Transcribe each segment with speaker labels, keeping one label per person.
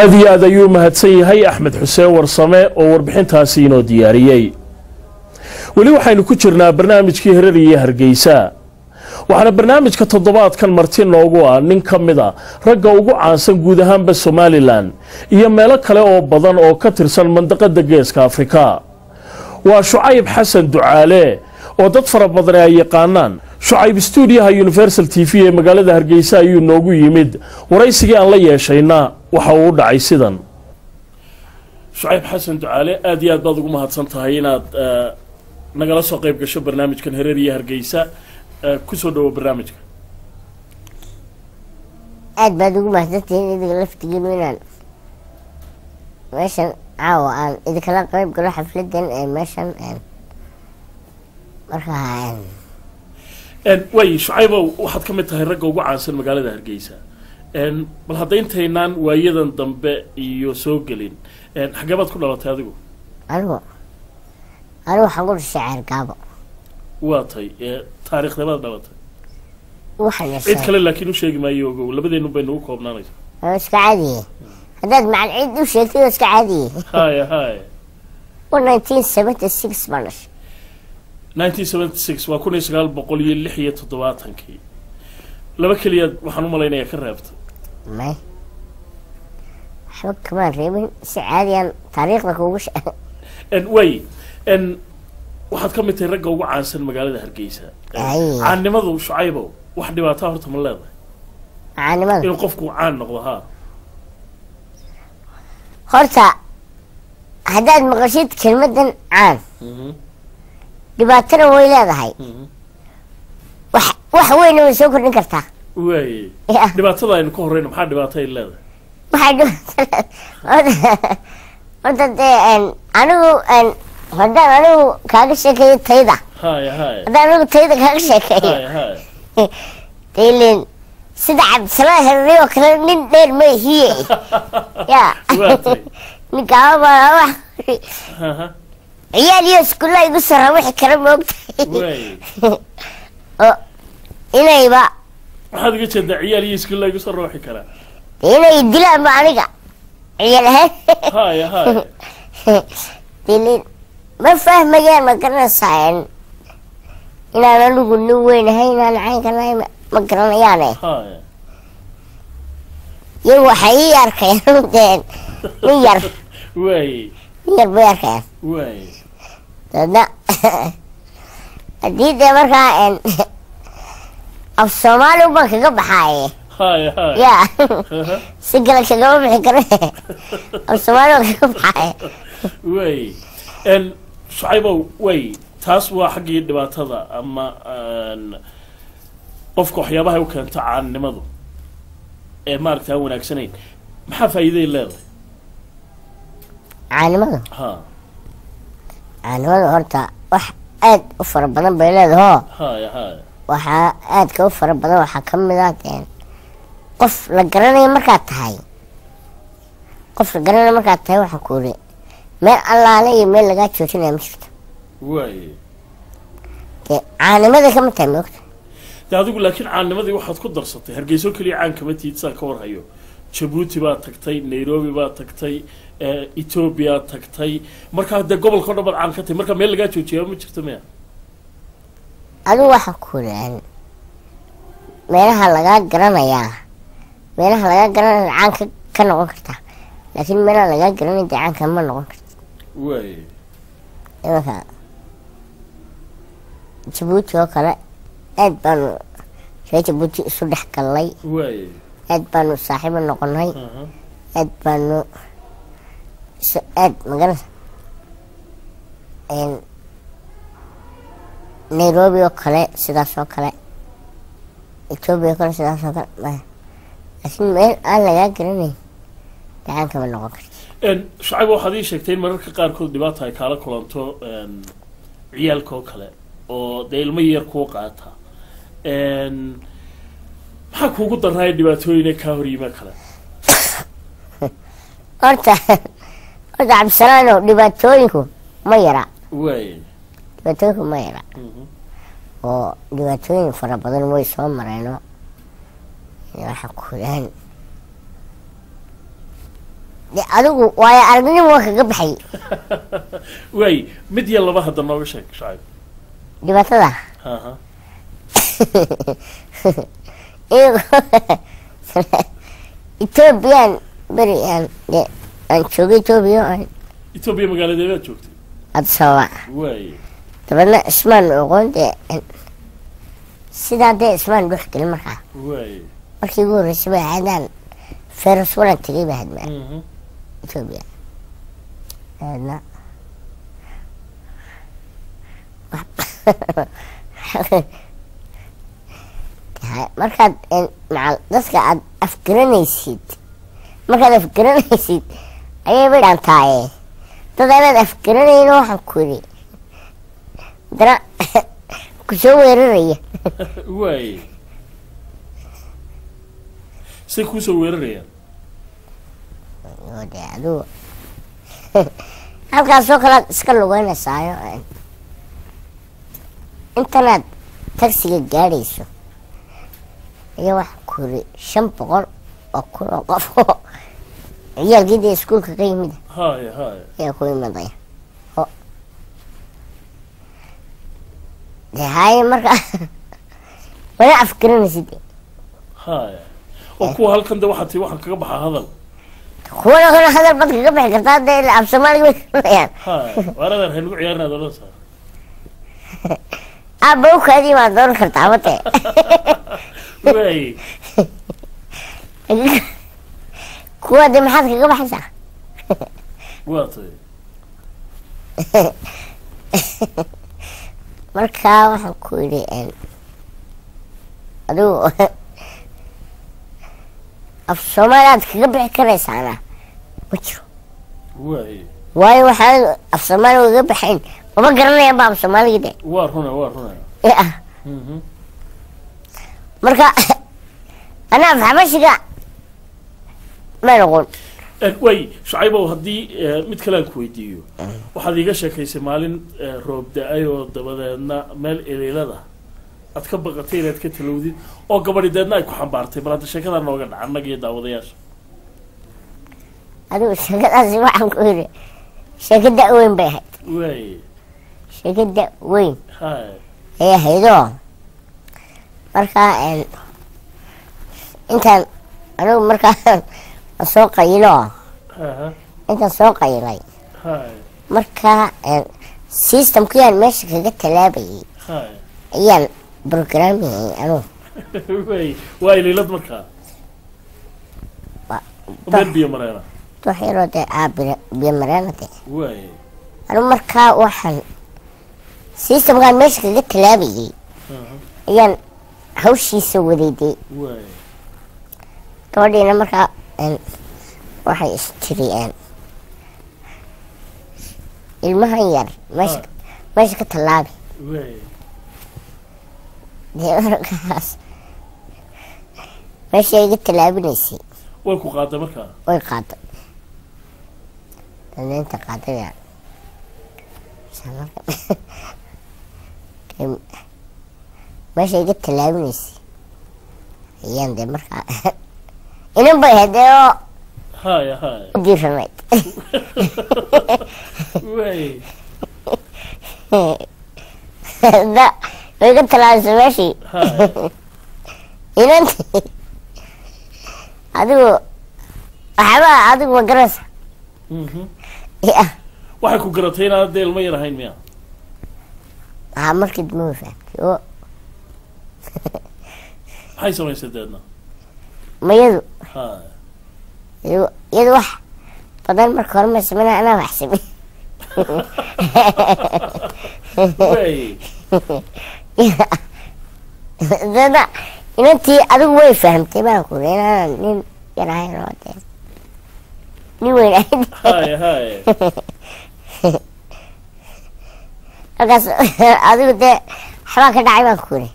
Speaker 1: aad iyo aad ayuu mahadsan yahay Axmed Xuseen Warsame oo warbixintaasi inoo diyaariyay. weli waxaynu ku jirnaa barnaamijkii Hareeriye Hargeysa. waxaana barnaamijka toddobaadkan marti noogu ah nin ka mid ah ragga ugu caansan guud ahaanba Somaliland iyo meelo kale oo badan oo ka tirsan mandaqada Geeska Afrika. waa Shucayb Xasan Ducaale oo dad fara badan ay yaqaanaan. Shucayb stuudiyaha Universal TV ee magaalada Hargeysa ayuu noogu yimid. waraysigii aan la yeeshayna waxa uu dhacay sidan. Shucayb Xasan Ducaale aad iyo aad baad ugu mahadsan tahay inaad nagala soo qayb gasho barnaamijkan Hareeriye Hargeysa. kusoo dhawo barnaamijka.
Speaker 2: aad baad ugu mahadsantihiin idinka laftigiinu inaan meeshan caawa aan idinkala qayb galo xafladan ee meeshan markaa
Speaker 1: way Shucaybow waxaad ka mid tahay ragga ugu caansan magaalada Hargeysa. bal haddayntaynaan waayadan dambe iyo soo gelin xagee baad ku dhalatay adigu?
Speaker 2: anigu waxaan ku dhashay Ceergaabo.
Speaker 1: waa tay taariikhda baad dhalatay?
Speaker 2: waxaan
Speaker 1: cid kale laakiin u sheegi maayo ogow labadeenu baynu u koobnaanaysaa.
Speaker 2: iska caadiye haddaad macal cid u sheegtay iska caadiye.
Speaker 1: haya
Speaker 2: 1976 baan dhashay.
Speaker 1: 1976 waa 1976 laba kaliya waxaan u malaynayaa ka reebtay.
Speaker 2: may waxba kamaan reebin si caadiyan taariikhda kuugu
Speaker 1: way waxaad ka mid tahay ragga ugu caansan magaalada Hargeysa. caannimadu Shucaybow wax dhibaato horta ma leedahay?
Speaker 2: caannimadu
Speaker 1: inuu qofku caan noqdo
Speaker 2: horta haddaad maqashid kelmadan caan dhibaatana way leedahay. wax weyna way soo kordhin kartaa.
Speaker 1: way dhibaatada aynu ka horreyno maxaa dhibaato ay leedahay?
Speaker 2: horta dee anigu haddaan anigu kaaga sheekeeyo tayda. haddaan anigu tayda kaaga sheekeeyo daylen sida Cabdisalaan Herri oo kale nin dheer ma hiye ya ninkaaba wax ciyaal iyo iskuulla igu sara wixii kale ma ogtahay oo inayba
Speaker 1: waxaad uga jeedaa ciyaal iyo iskuulla igu sara wixii kale
Speaker 2: inay dilaan ba aniga ciyaal ahaan daylen ma fahmayaan ma garanaysaa inaan anigu nin weyn ahay inaan caynkanahay ma garanayaane iyagu waxay ii arkayaan nin yar bay arkayaan dadna haddii dee markaa af Soomaali ubaan kaga baxaaye ya si kale kagama bixi kare af Soomaali ubaan kaga baxaaye
Speaker 1: Shucaybow way taas waa xaggii dhibaatada ama qofka waxyaabaha u keenta caannimadu ee maaragtay aan wanaagsanayn maxaa faa'iido leedahay
Speaker 2: caannimadu? caannimadu horta wax aad u fara badan bay leedahay. waxaa aadka u fara badan waxaa ka mid ah qof la garanayo markaad tahay waxaa ku uri meel allaale iyo meel lagaa joojinaya ma jirto. caannimada kama tahay moogta
Speaker 1: dee adigu laakiin caannimadii waxaad ku darsatay Hargeyso kaliya caan kama tihid saa ka warhayo. Djibouti baad tagtay, Nairobi baad tagtay, Ethiopia tagtay, markaa dee gobolka dhan baad caan ka tahay markaa meel lagaa joojiyaa ma jirto miya?
Speaker 2: adigu waxaa ku uri meelaha lagaa garanayaa caan ka noqon kartaa laakiin meelaha lagaa garanay dee caanka ma noqon karta. imanka Djibouti oo kale aad baanu reer Djibouti isu dhex galnay. aad baanu saaxiibo noqonay. aad baanu magaranaysa Nairobi oo kale sidaas oo kale Ethiopia oo kale sidaas oo kale laakiin meel aan lagaa garanayn dee caanka ma noqon karta.
Speaker 1: Shucayb waxaad ii sheegtay in mararka qaarkood dhibaata ay kaala kulanto ciyaalka oo kale oo dee ilmo yar kuu qaata. maxaa kuugu darnaa dhibaatooyin kaa hor yimaad kale?
Speaker 2: horta Cabdisalaan dhibaatooyinku ma yara. dhibaatooyinku ma yara oo dhibaatooyin fara badan way soo mareeno. waxaa ku adigu waayo aragnimo waa kaga baxay
Speaker 1: way mid iyo laba hadda nooga sheeg Shucayb
Speaker 2: dhibaatada
Speaker 1: ha
Speaker 2: Ethiopian beri aan joogay Ethiopia
Speaker 1: magaaladeeda joogtay
Speaker 2: Addis Ababa
Speaker 1: way
Speaker 2: dabana ismaan oqoonte sidaa dee ismaan dhex gelin markaa
Speaker 1: way
Speaker 2: markii ugu horreysay bay ahaydaan feras walan tegay baa hadmaa Ethiopia aadna markaad macal dadka aad afgaranaysid ayay bay dhaantaaye dad aanaad afgaranayno waxaan ku yidhi dana ku soo weeraraya
Speaker 1: way say ku soo weerarayaan
Speaker 2: de adigu halkaasoo kale iska lugeynaysayo intanaad tagsiga gaadhayso iyo waxaan ku yidhi 500 oo kun oo qof ciyaalkii dee iskuulka ka yimid ayaa ku imadaya dee haye marka wala afgaranaysid
Speaker 1: haya oo kuwa halkan de waxaan kaga baxaa hadal
Speaker 2: kuwana kana hadal bad kaga bixi kartaa dee af Soomaaliga way kalayaan
Speaker 1: waradaan haynugu ciyaarnaa doonaysa
Speaker 2: abowkaadii waa doon kartaa mate
Speaker 1: way
Speaker 2: kuwa de maxaad kaga baxaysaa
Speaker 1: waatay
Speaker 2: markaa waxaan ku yidhi adigu af Soomaaliyaad kaga bixi karaysaana ma jiro waayo waxaan af Soomaaliga uga baxayn mama garanayaan ba af Soomaaliga de
Speaker 1: waa runa
Speaker 2: marka anaa af xabashiga ma noqon
Speaker 1: way Shucaybow haddii mid kale aan ku weydiiyo waxaad iiga sheekaysay maalin roob da'ay oo dabadeedna meel eleelada aad ka baqatay inaad ka talowdid oo gabadhideedna ay ku xambaartay bal hadda sheekada nooga dhaca annaga iyo daawadayaasha
Speaker 2: adigu sheekadaasi waxaan ku yidhi sheekada weyn bay ahayd
Speaker 1: way
Speaker 2: sheekada weyn
Speaker 1: hay
Speaker 2: ahaydoo markaa intaan anigu markaa soo qaylo intaan soo qaylay markaa systemkiyaan meesha kaga talaabayay ayaan programmiyay anugu
Speaker 1: waa ililad markaa biyo mareena
Speaker 2: waxyaroo dee biyo mareena de anigu markaa waxaan systemkaan meesha kaga talaabayay ayaan hawshiisa waday dee gabadhiina markaa waxay istiriyeen ilmahan yar meesha ka tallaabi dee markaas meesha iga tallaabinaysay
Speaker 1: way ku qaaday markaa
Speaker 2: way qaaday daneynta qaadaya meesha iga tallaabinaysay ayaan dee markaa inan bay hadee oo diiranayd da way ka talaabisay meeshii inantii adigu waxba adigu ma garanaysa
Speaker 1: waxay ku garatay inaad dee ilmo yar ahayn miya
Speaker 2: markii dama fahamtay oo
Speaker 1: maxay samaysay deedna
Speaker 2: mayadu iyadu wax badan marka hore ma sameyna anaa wax samey dada inantii adigu way fahamtay baan ku yidhi inaanan nin yar ahayn oo dee nin weyn ahayd halkaas adigu dee waxbaa ka dhacay baan ku yidhi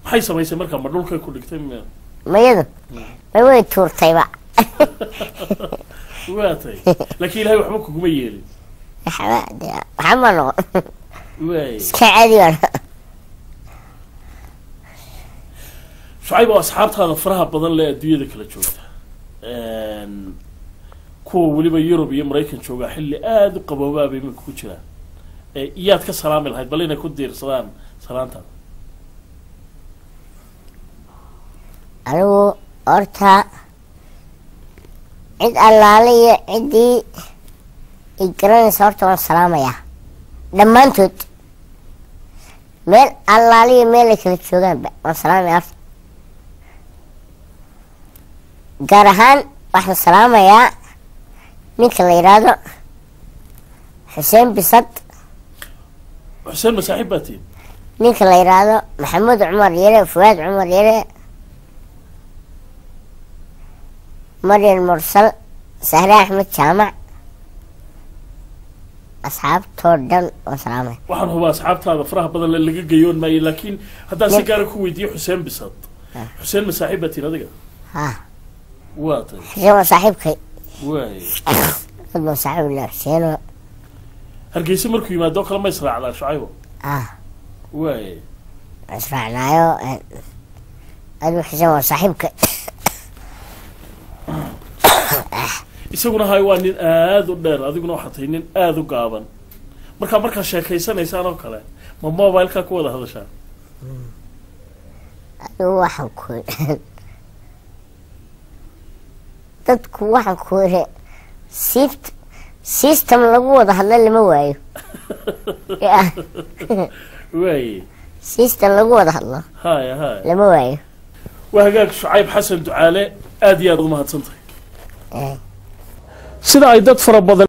Speaker 1: maxay samaysay markaa ma dhulkay ku dhigtay
Speaker 2: mayadu may way tuurtayba
Speaker 1: waatay laakiin ilaahay waxba kuguma yeelin
Speaker 2: waxba ma noqon iska caadi baan Shucayb oo asxaabtaada faraha badan leh adduunyada kala joogta ku
Speaker 1: kuwa waliba Yurub iyo Mareykan jooga xilli aad u qaboobaa bay ku jiraan iyaad ka salaami lahayd bal inay ku diirsadaan salaanta
Speaker 2: anigu horta cid allaaliya cidii igaranaysa horta waan salaamayaa dhammaantood meel allaaliya meel ay kala joogaanba waan salaamayaa horta gaar ahaan waxaan salaamayaa ninka la yidhaahdo xuseen bisad
Speaker 1: xuseen masaaxiib baatiin
Speaker 2: ninka la yidhaahdo maxamuud cumar yare fuwaad cumar yare مريم مرسل سهرة أحمد جامع أصحاب توردن وسلامة
Speaker 1: waxaan hubaa asxaabtaada faraha badan laga gayoon maayo laakiin haddaan si gaar ah ku weydiiyo Xuseen Bisad Xuseen masaaxiibatiin adiga waata
Speaker 2: xuseen saaxiibkay
Speaker 1: waay
Speaker 2: hadba saaxiib la xuseen
Speaker 1: hargeysa markuu yimaado kala ma israacnaa Shucaybo waay
Speaker 2: israacnaayo adu xuseen saaxiibkay
Speaker 1: isaguna hay waa nin aad u dheer adiguna waxa tahay nin aad u gaaban marka sheekaysanaysan oo kale ma mobile-ka ku wada hadashaa
Speaker 2: waxaan ku dadku waxaan ku system lagu wada hadla lama waayo
Speaker 1: waay
Speaker 2: system lagu wada hadlo
Speaker 1: hay
Speaker 2: lama waayo
Speaker 1: وهاجاك شعيب حسن دعالة آدي يا ضمها تصنطي سيدا عيدات فربض